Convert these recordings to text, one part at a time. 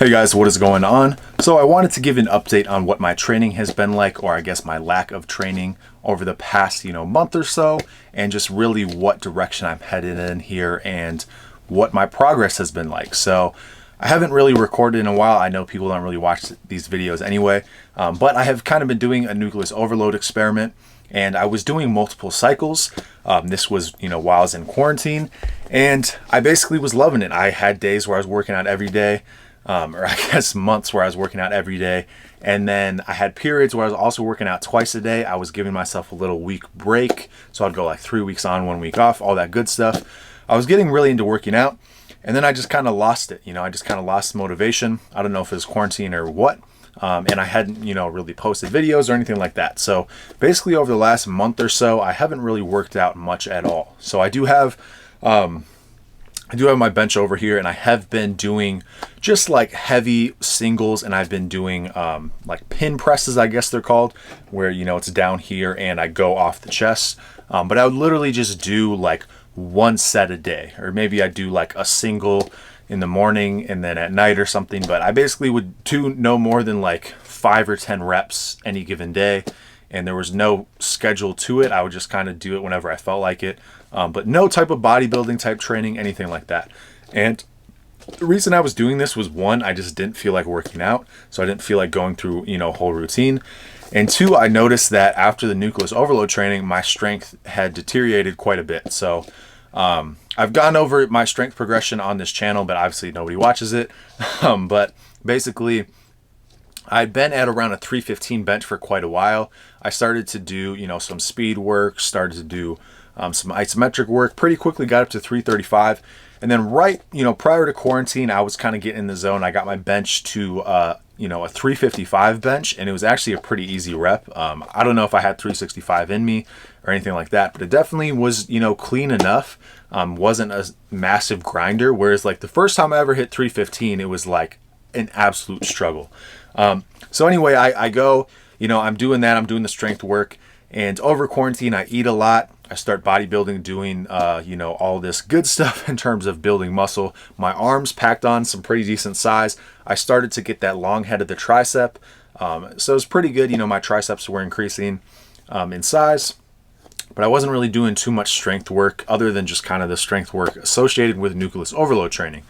Hey guys, what is going on? So I wanted to give an update on what my training has been like, or I guess my lack of training over the past, month or so, and just really what direction I'm headed in here and what my progress has been like. So I haven't really recorded in a while. I know people don't really watch these videos anyway, but I have kind of been doing a Nucleus Overload experiment, and I was doing multiple cycles. This was, while I was in quarantine, and I basically was loving it. I had days where I was working out every day. Or I guess months where I was working out every day. And then I had periods where I was also working out twice a day. I was giving myself a little week break. So I'd go like 3 weeks on, 1 week off, all that good stuff. I was getting really into working out. And then I just kind of lost it. I just kind of lost motivation. I don't know if it was quarantine or what. And I hadn't, really posted videos or anything like that. So basically over the last month or so, I haven't really worked out much at all. So I do have my bench over here, and I have been doing just like heavy singles, and I've been doing like pin presses, I guess they're called, where it's down here and I go off the chest. But I would literally just do like one set a day, or maybe I do like a single in the morning and then at night or something. But I basically would do no more than like 5 or 10 reps any given day. And there was no schedule to it. I would just kind of do it whenever I felt like it. But no type of bodybuilding type training, anything like that. And the reason I was doing this was, one, I just didn't feel like working out. So I didn't feel like going through, a whole routine. And two, I noticed that after the Nucleus Overload training, my strength had deteriorated quite a bit. So I've gone over my strength progression on this channel, but obviously nobody watches it. But basically, I'd been at around a 315 bench for quite a while. I started to do, some speed work, started to do some isometric work, pretty quickly got up to 335. And then prior to quarantine, I was kind of getting in the zone. I got my bench to, a 355 bench, and it was actually a pretty easy rep. I don't know if I had 365 in me or anything like that, but it definitely was, clean enough. Wasn't a massive grinder. Whereas like the first time I ever hit 315, it was like an absolute struggle. So anyway, I go, I'm doing that. I'm doing the strength work, and over quarantine, I eat a lot. I start bodybuilding, doing, all this good stuff in terms of building muscle. My arms packed on some pretty decent size. I started to get that long head of the tricep. So it was pretty good. My triceps were increasing, in size, but I wasn't really doing too much strength work other than just kind of the strength work associated with Nucleus Overload training.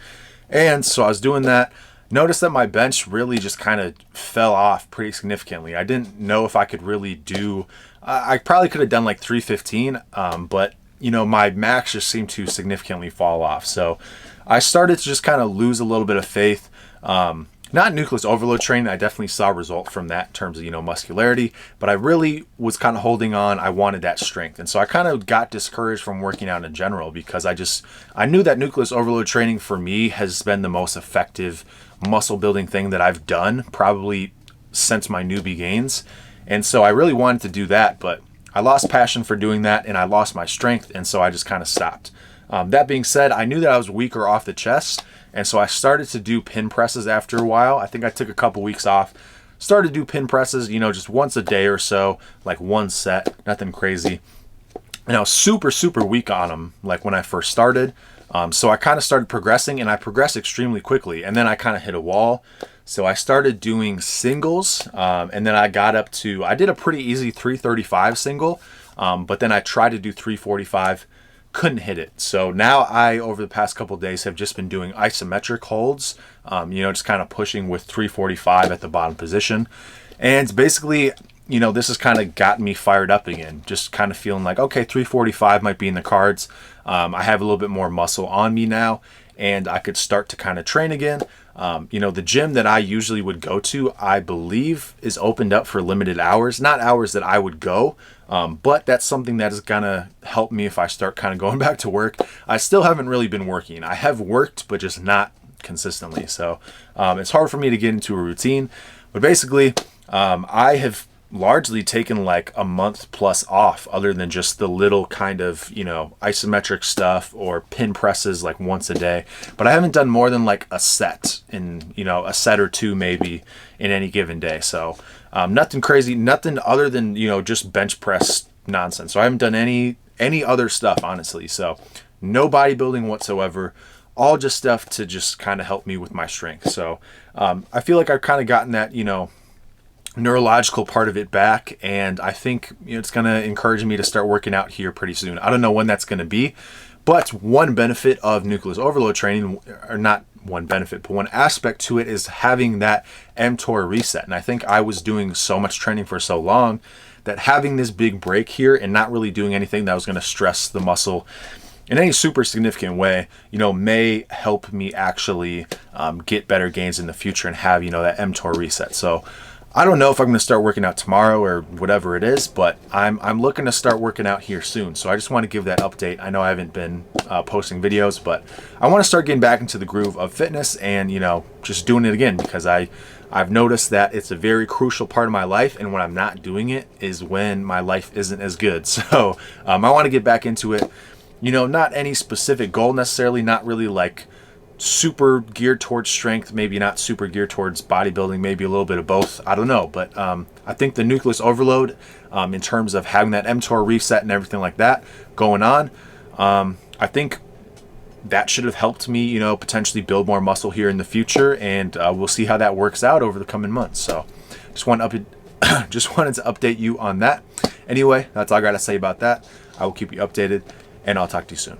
And so I was doing that. Noticed that my bench really just kind of fell off pretty significantly. I didn't know if I could really do, I probably could have done like 315, but my max just seemed to significantly fall off. So I started to just kind of lose a little bit of faith. Not Nucleus Overload training. I definitely saw results from that in terms of, muscularity, but I really was kind of holding on. I wanted that strength. And so I kind of got discouraged from working out in general, because I knew that Nucleus Overload training for me has been the most effective muscle building thing that I've done probably since my newbie gains. And so I really wanted to do that, but I lost passion for doing that, and I lost my strength. And so I just kind of stopped. That being said, I knew that I was weaker off the chest. And so I started to do pin presses after a while. I think I took a couple weeks off, started to do pin presses, just once a day or so, like one set, nothing crazy. And I was super, super weak on them, like when I first started. So I kind of started progressing, and I progressed extremely quickly. And then I kind of hit a wall. So I started doing singles, and then I got up to, I did a pretty easy 335 single, but then I tried to do 345, couldn't hit it. So now over the past couple of days, have just been doing isometric holds, just kind of pushing with 345 at the bottom position. And basically, this has kind of gotten me fired up again, just kind of feeling like, okay, 345 might be in the cards. I have a little bit more muscle on me now, and I could start to kind of train again. The gym that I usually would go to, I believe, is opened up for limited hours, not hours that I would go, but that's something that is going to help me if I start kind of going back to work. I still haven't really been working. I have worked, but just not consistently. So it's hard for me to get into a routine. But basically, I have largely taken like a month plus off, other than just the little kind of, isometric stuff or pin presses like once a day. But I haven't done more than like a set a set or two maybe in any given day. So nothing crazy, nothing other than, just bench press nonsense. So I haven't done any other stuff, honestly. So no bodybuilding whatsoever. all just stuff to just kind of help me with my strength. So I feel like I've kind of gotten that, neurological part of it back, and I think it's going to encourage me to start working out here pretty soon. I don't know when that's going to be, but one benefit of Nucleus Overload training, or not one benefit, but one aspect to it, is having that mTOR reset. And I think I was doing so much training for so long that having this big break here and not really doing anything that was going to stress the muscle in any super significant way, may help me actually get better gains in the future and have, that mTOR reset. So I don't know if I'm going to start working out tomorrow or whatever it is, but I'm looking to start working out here soon. So I just want to give that update. I know I haven't been posting videos, but I want to start getting back into the groove of fitness and, just doing it again, because I've noticed that it's a very crucial part of my life, and when I'm not doing it is when my life isn't as good. So I want to get back into it. Not any specific goal necessarily, not really like super geared towards strength, maybe not super geared towards bodybuilding, maybe a little bit of both. I don't know, but I think the Nucleus Overload, in terms of having that mTOR reset and everything like that going on, I think that should have helped me, potentially build more muscle here in the future, and we'll see how that works out over the coming months. So just wanted to update you on that. Anyway, that's all I got to say about that. I will keep you updated, and I'll talk to you soon.